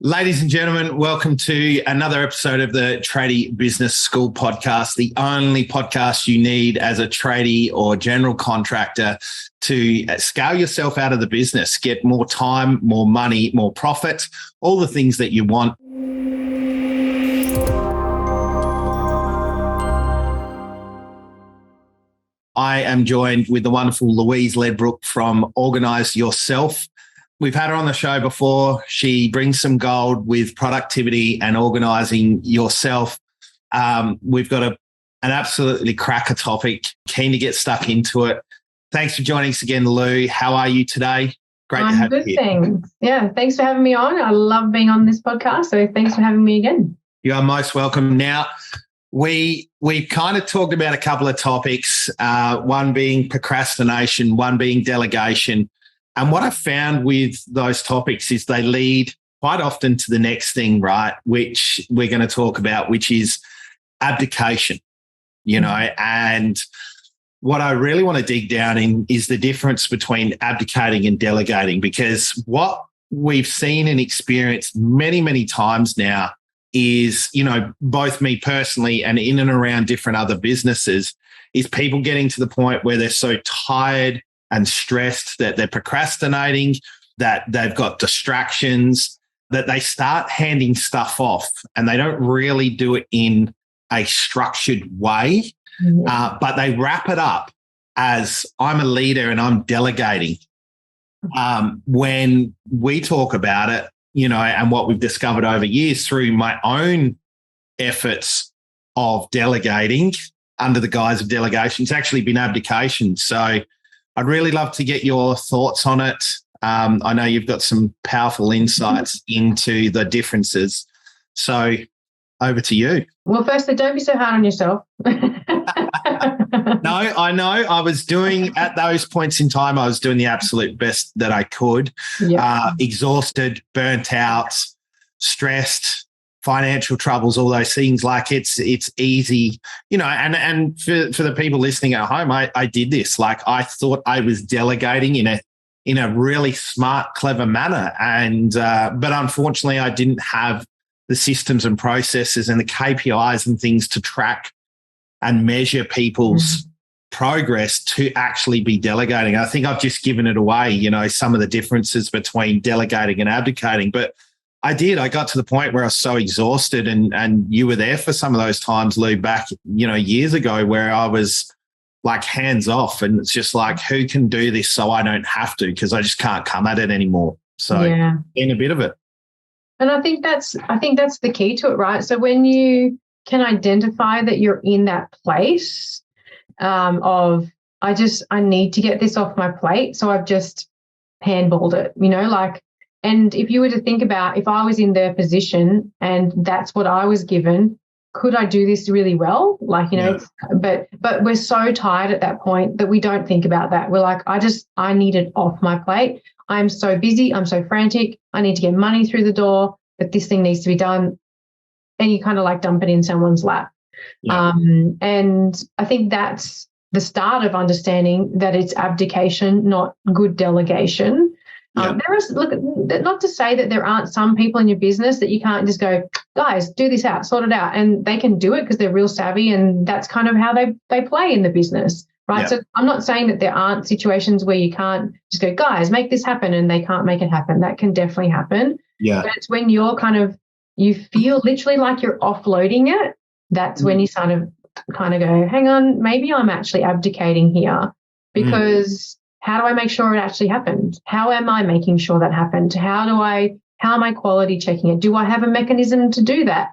Ladies and gentlemen, welcome to another episode of the Tradie Business School podcast, the only podcast you need as a tradie or general contractor to scale yourself out of the business, get more time, more money, more profit, all the things that you want. I am joined with the wonderful Louise Ledbrook from Organise Yourself. We've had her on the show before. She brings some gold with productivity and organising yourself. We've got an absolutely cracker topic. Keen to get stuck into it. Thanks for joining us again, Lou. How are you today? Great to have you here. Thanks. Yeah, thanks for having me on. I love being on this podcast, so thanks for having me again. You are most welcome. Now, we kind of talked about a couple of topics, one being procrastination, one being delegation. And what I found with those topics is they lead quite often to the next thing, right, which we're going to talk about, which is abdication, and what I really want to dig down in is the difference between abdicating and delegating, because what we've seen and experienced many, many times now is, both me personally and in and around different other businesses, is people getting to the point where they're so tired and stressed that they're procrastinating, that they've got distractions, that they start handing stuff off and they don't really do it in a structured way, but they wrap it up as I'm a leader and I'm delegating. When we talk about it, and what we've discovered over years through my own efforts of delegating under the guise of delegation, it's actually been abdication. So I'd really love to get your thoughts on it. I know you've got some powerful insights into the differences. So over to you. Well, firstly, don't be so hard on yourself. No, I know. I was doing, at those points in time, I was doing the absolute best that I could. Yeah. Exhausted, burnt out, stressed, financial troubles, all those things. Like it's easy, and for the people listening at home, I did this. Like I thought I was delegating in a really smart, clever manner. And, but unfortunately I didn't have the systems and processes and the KPIs and things to track and measure people's progress to actually be delegating. I think I've just given it away, some of the differences between delegating and abdicating, but I got to the point where I was so exhausted, and you were there for some of those times, Lou, back, years ago, where I was like hands off, and it's just like, who can do this so I don't have to, because I just can't come at it anymore. So in a bit of it. And I think that's the key to it, right? So when you can identify that you're in that place of, I need to get this off my plate, so I've just handballed it, and if you were to think about, if I was in their position and that's what I was given, could I do this really well? But we're so tired at that point that we don't think about that. We're like, I need it off my plate. I'm so busy. I'm so frantic. I need to get money through the door, but this thing needs to be done. And you kind of like dump it in someone's lap. Yeah. And I think that's the start of understanding that it's abdication, not good delegation. Yeah. Not to say that there aren't some people in your business that you can't just go, guys, do this out, sort it out. And they can do it because they're real savvy, and that's kind of how they play in the business, right? Yeah. So I'm not saying that there aren't situations where you can't just go, guys, make this happen, and they can't make it happen. That can definitely happen. Yeah. But it's when you feel literally like you're offloading it, that's when you kind of go, hang on, maybe I'm actually abdicating here, because how do I make sure it actually happened? How am I making sure that happened? How am I quality checking it? Do I have a mechanism to do that?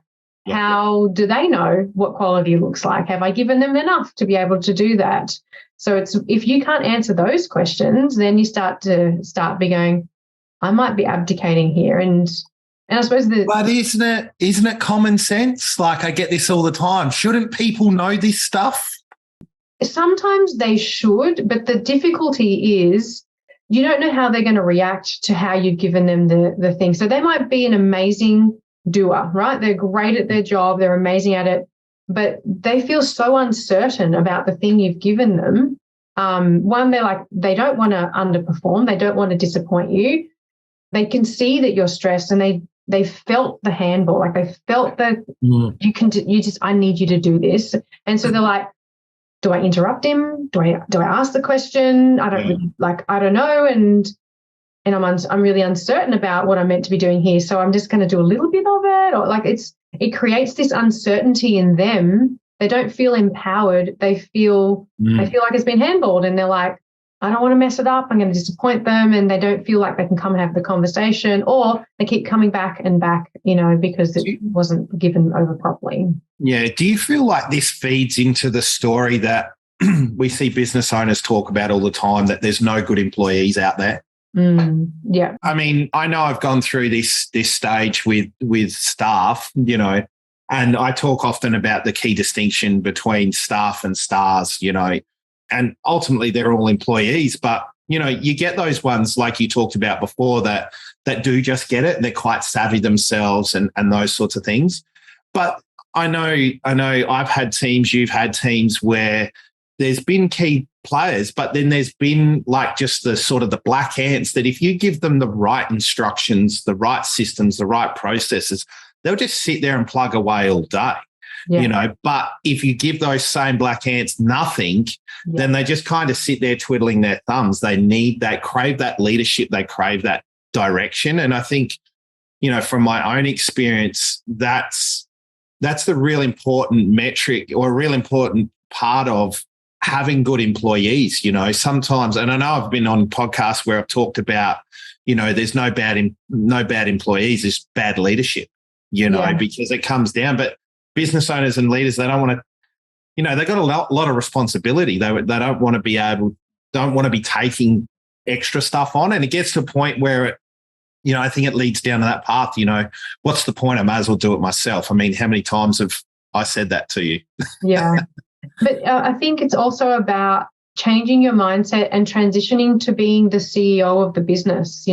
Yeah. How do they know what quality looks like? Have I given them enough to be able to do that? So if you can't answer those questions, then you start be going, I might be abdicating here. And I suppose but isn't it common sense? Like, I get this all the time. Shouldn't people know this stuff? Sometimes they should, but the difficulty is you don't know how they're going to react to how you've given them the thing. So they might be an amazing doer, right? They're great at their job. They're amazing at it, but they feel so uncertain about the thing you've given them. One, they don't want to underperform. They don't want to disappoint you. They can see that you're stressed, and they felt the handball, like they felt that I need you to do this. And so they're like, do I interrupt him? Do I ask the question? I don't really, I don't know. And I'm really uncertain about what I'm meant to be doing here. So I'm just going to do a little bit of it. Or it creates this uncertainty in them. They don't feel empowered. They feel like it's been handballed, and they're like, I don't want to mess it up. I'm going to disappoint them. And they don't feel like they can come and have the conversation, or they keep coming back and back, because it wasn't given over properly. Yeah. Do you feel like this feeds into the story that we see business owners talk about all the time, that there's no good employees out there? Yeah. I mean, I know I've gone through this stage with staff, and I talk often about the key distinction between staff and stars, and ultimately they're all employees, but you get those ones like you talked about before that do just get it. They're quite savvy themselves and those sorts of things. But I know I've had teams, you've had teams where there's been key players, but then there's been like just the sort of the black ants that if you give them the right instructions, the right systems, the right processes, they'll just sit there and plug away all day. But if you give those same black ants nothing, then they just kind of sit there twiddling their thumbs. They crave that leadership, they crave that direction. And I think, from my own experience, that's the real important metric or a real important part of having good employees. Sometimes, and I know I've been on podcasts where I've talked about, there's no bad employees, there's bad leadership, because it comes down. But business owners and leaders, they don't want to, they've got a lot of responsibility. They don't want to be taking extra stuff on. And it gets to a point where I think it leads down to that path, what's the point? I may as well do it myself. I mean, how many times have I said that to you? Yeah. But I think it's also about changing your mindset and transitioning to being the CEO of the business,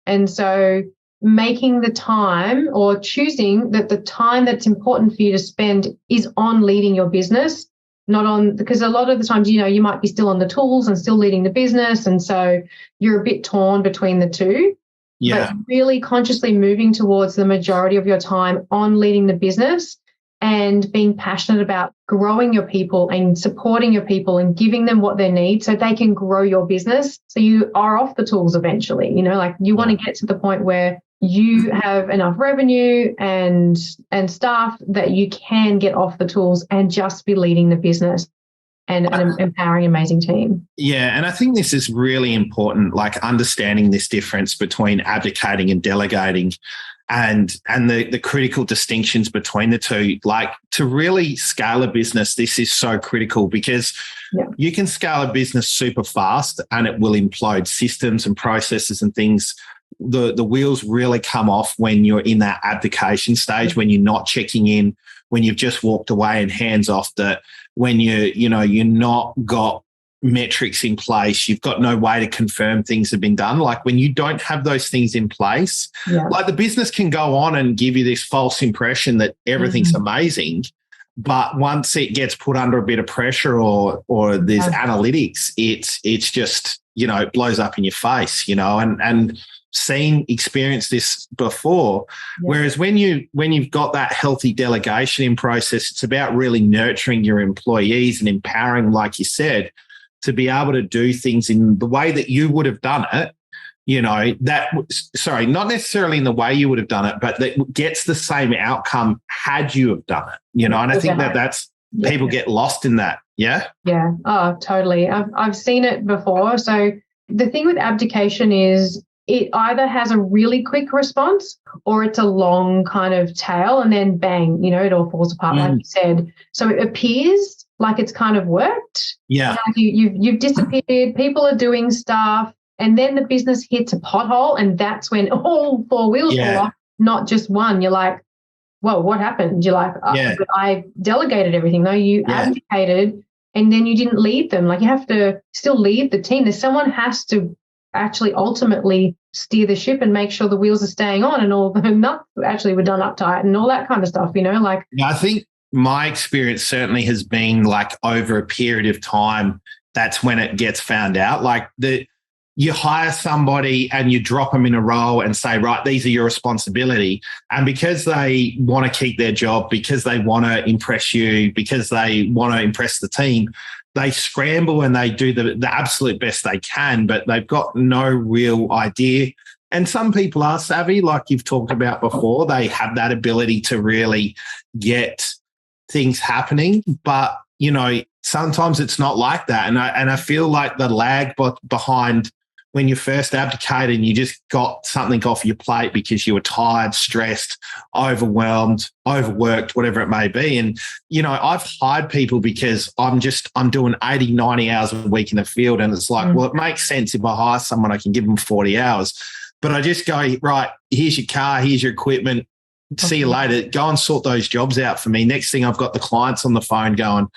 and so making the time or choosing that the time that's important for you to spend is on leading your business, not on, because a lot of the times, you might be still on the tools and still leading the business. And so you're a bit torn between the two. Yeah. But really consciously moving towards the majority of your time on leading the business and being passionate about growing your people and supporting your people and giving them what they need so they can grow your business. So you are off the tools eventually, you want to get to the point where you have enough revenue and staff that you can get off the tools and just be leading the business and an empowering, amazing team. Yeah, and I think this is really important, like understanding this difference between abdicating and delegating and the critical distinctions between the two. Like, to really scale a business, this is so critical because you can scale a business super fast and it will implode systems and processes and things. The wheels really come off when you're in that abdication stage, when you're not checking in, when you've just walked away and hands off, that when you're not got metrics in place, you've got no way to confirm things have been done. Like when you don't have those things in place, like the business can go on and give you this false impression that everything's amazing. But once it gets put under a bit of pressure or there's analytics, it's just, blows up in your face, and experienced this before. Whereas when you've got that healthy delegation in process, it's about really nurturing your employees and empowering, like you said, to be able to do things in the way that you would have done it, not necessarily in the way you would have done it, but that gets the same outcome had you have done it, and I think that's people get lost in that. Yeah. Yeah. Oh, totally. I've seen it before. So the thing with abdication is it either has a really quick response or it's a long kind of tail and then bang, it all falls apart, like you said. So it appears like it's kind of worked. Yeah. Like you've disappeared, people are doing stuff, and then the business hits a pothole, and that's when all four wheels fall off, not just one. You're like, whoa, what happened? You're like, but I delegated everything. No, you abdicated and then you didn't lead them. Like, you have to still lead the team. Someone has to actually ultimately steer the ship and make sure the wheels are staying on and all the nuts actually were done up tight and all that kind of stuff, I think my experience certainly has been like over a period of time, that's when it gets found out. Like you hire somebody and you drop them in a role and say, right, these are your responsibility. And because they want to keep their job, because they want to impress you, because they want to impress the team, they scramble and they do the absolute best they can, but they've got no real idea. And some people are savvy, like you've talked about before. They have that ability to really get things happening. But, you know, sometimes it's not like that. And I feel like the lag behind when you first abdicated and you just got something off your plate because you were tired, stressed, overwhelmed, overworked, whatever it may be. And, you know, I've hired people because I'm doing 80, 90 hours a week in the field. And it's like, well, it makes sense if I hire someone, I can give them 40 hours. But I just go, right, here's your car, here's your equipment. See you later. Go and sort those jobs out for me. Next thing, I've got the clients on the phone going,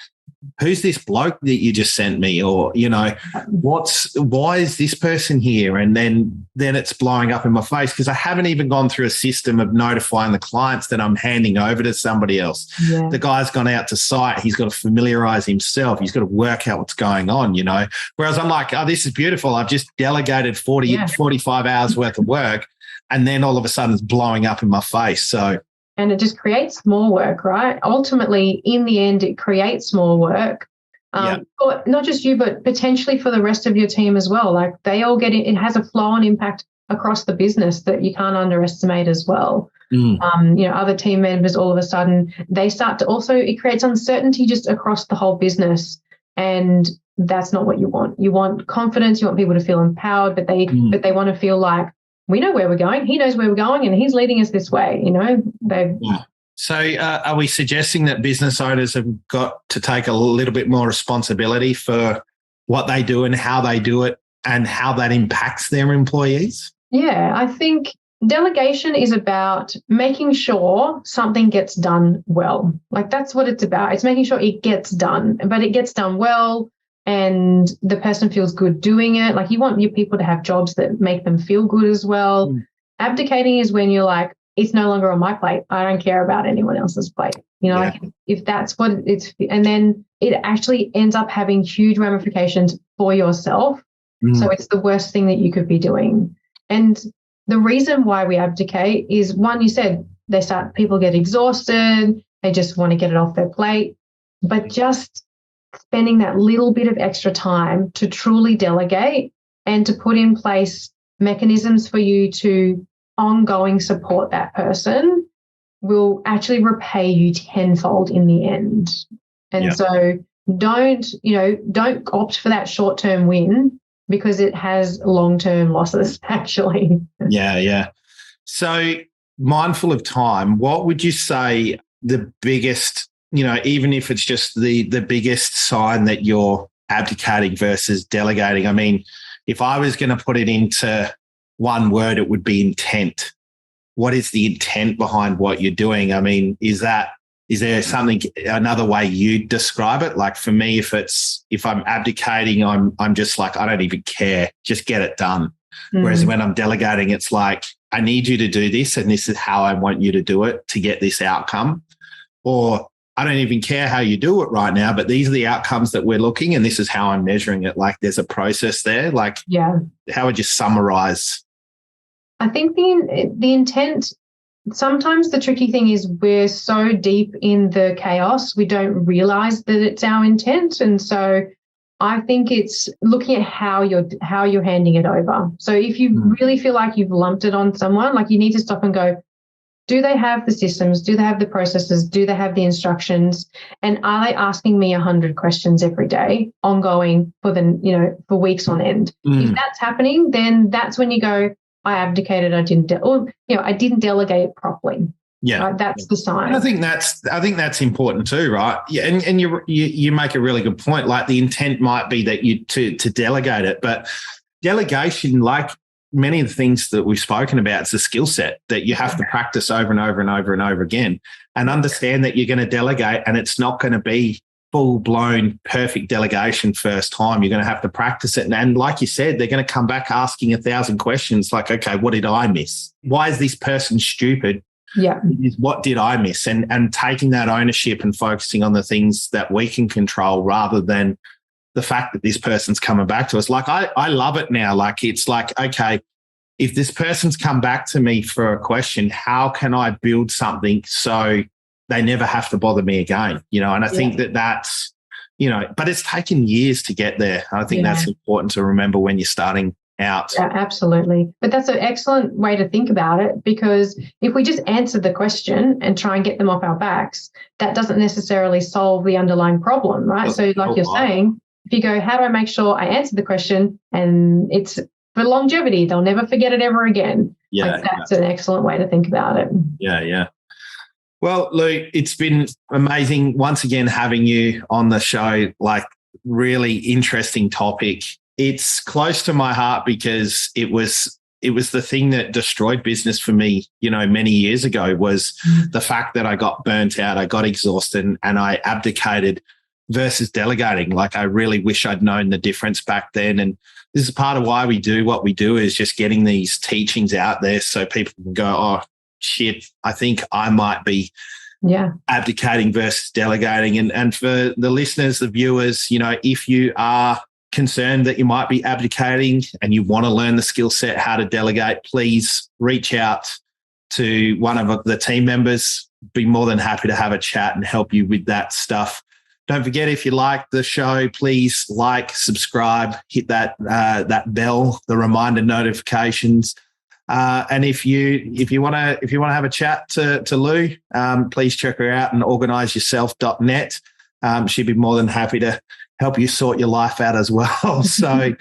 who's this bloke that you just sent me? Or, you know, why is this person here? And then it's blowing up in my face because I haven't even gone through a system of notifying the clients that I'm handing over to somebody else. Yeah. The guy's gone out to site. He's got to familiarize himself. He's got to work out what's going on, you know. Whereas I'm like, oh, this is beautiful. I've just delegated 45 hours worth of work. And then all of a sudden it's blowing up in my face. So, and it just creates more work, right? Ultimately, in the end, it creates more work. For not just you, but potentially for the rest of your team as well. Like they all get it. It has a flow-on impact across the business that you can't underestimate as well. You know, other team members, all of a sudden, they start to also, it creates uncertainty just across the whole business. And that's not what you want. You want confidence. You want people to feel empowered, but they want to feel like, we know where we're going. He knows where we're going and he's leading us this way, you know. So are we suggesting that business owners have got to take a little bit more responsibility for what they do and how they do it and how that impacts their employees? Yeah, I think delegation is about making sure something gets done well. Like that's what it's about. It's making sure it gets done, but it gets done well. And the person feels good doing it. Like you want your people to have jobs that make them feel good as well. Abdicating is when you're like, it's no longer on my plate. I don't care about anyone else's plate. You know, like if that's what it's, and then it actually ends up having huge ramifications for yourself. So it's the worst thing that you could be doing. And the reason why we abdicate is one, you said people get exhausted. They just want to get it off their plate, but just spending that little bit of extra time to truly delegate and to put in place mechanisms for you to ongoing support that person will actually repay you tenfold in the end. And so don't opt for that short-term win because it has long-term losses actually. Yeah. So mindful of time, what would you say the biggest, you know, even if it's just the biggest sign that you're abdicating versus delegating? I mean, if I was going to put it into one word, it would be intent. What is the intent behind what you're doing? I mean, is there something, another way you describe it? Like for me, if I'm abdicating, I'm just like, I don't even care, just get it done. Whereas when I'm delegating, it's like, I need you to do this and this is how I want you to do it to get this outcome. Or I don't even care how you do it right now, but these are the outcomes that we're looking and this is how I'm measuring it. Like there's a process there. Like, how would you summarize? I think the intent, sometimes the tricky thing is we're so deep in the chaos, we don't realize that it's our intent. And so I think it's looking at how you're handing it over. So if you really feel like you've lumped it on someone, like you need to stop and go, do they have the systems? Do they have the processes? Do they have the instructions? And are they asking me 100 questions every day, ongoing for weeks on end? If that's happening, then that's when you go, I abdicated. I didn't delegate properly. Yeah, right? That's the sign. And I think that's important too, right? Yeah, and you make a really good point. Like the intent might be that you to delegate it, but delegation, like many of the things that we've spoken about, it's a skill set that you have to practice over and over and over and over again, and understand that you're going to delegate, and it's not going to be full-blown perfect delegation first time. You're going to have to practice it. And like you said, they're going to come back asking 1,000 questions like, okay, what did I miss? Why is this person stupid? Yeah. What did I miss? And taking that ownership and focusing on the things that we can control rather than the fact that this person's coming back to us. Like I love it now. Like it's like, okay, if this person's come back to me for a question, how can I build something so they never have to bother me again? You know, and I think that's, you know, but it's taken years to get there. I think that's important to remember when you're starting out. Yeah, absolutely. But that's an excellent way to think about it, because if we just answer the question and try and get them off our backs, that doesn't necessarily solve the underlying problem, right? So like you're saying, if you go, how do I make sure I answer the question and it's for longevity, they'll never forget it ever again. Yeah, like that's an excellent way to think about it. Yeah, yeah. Well, Lou, it's been amazing once again having you on the show. Like, really interesting topic. It's close to my heart because it was the thing that destroyed business for me, you know, many years ago, was the fact that I got burnt out, I got exhausted, and I abdicated versus delegating. Like, I really wish I'd known the difference back then. And this is part of why we do what we do, is just getting these teachings out there so people can go, oh, shit, I think I might be abdicating versus delegating. And for the listeners, the viewers, you know, if you are concerned that you might be abdicating and you want to learn the skill set, how to delegate, please reach out to one of the team members. Be more than happy to have a chat and help you with that stuff. Don't forget, if you like the show, please like, subscribe, hit that bell, the reminder notifications. And if you want to have a chat to Lou, please check her out and organiseyourself.net. She'd be more than happy to help you sort your life out as well. So,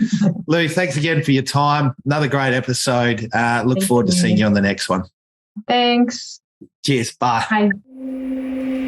Lou, thanks again for your time. Another great episode. Look forward to seeing you on the next one. Thanks. Cheers. Bye. Bye.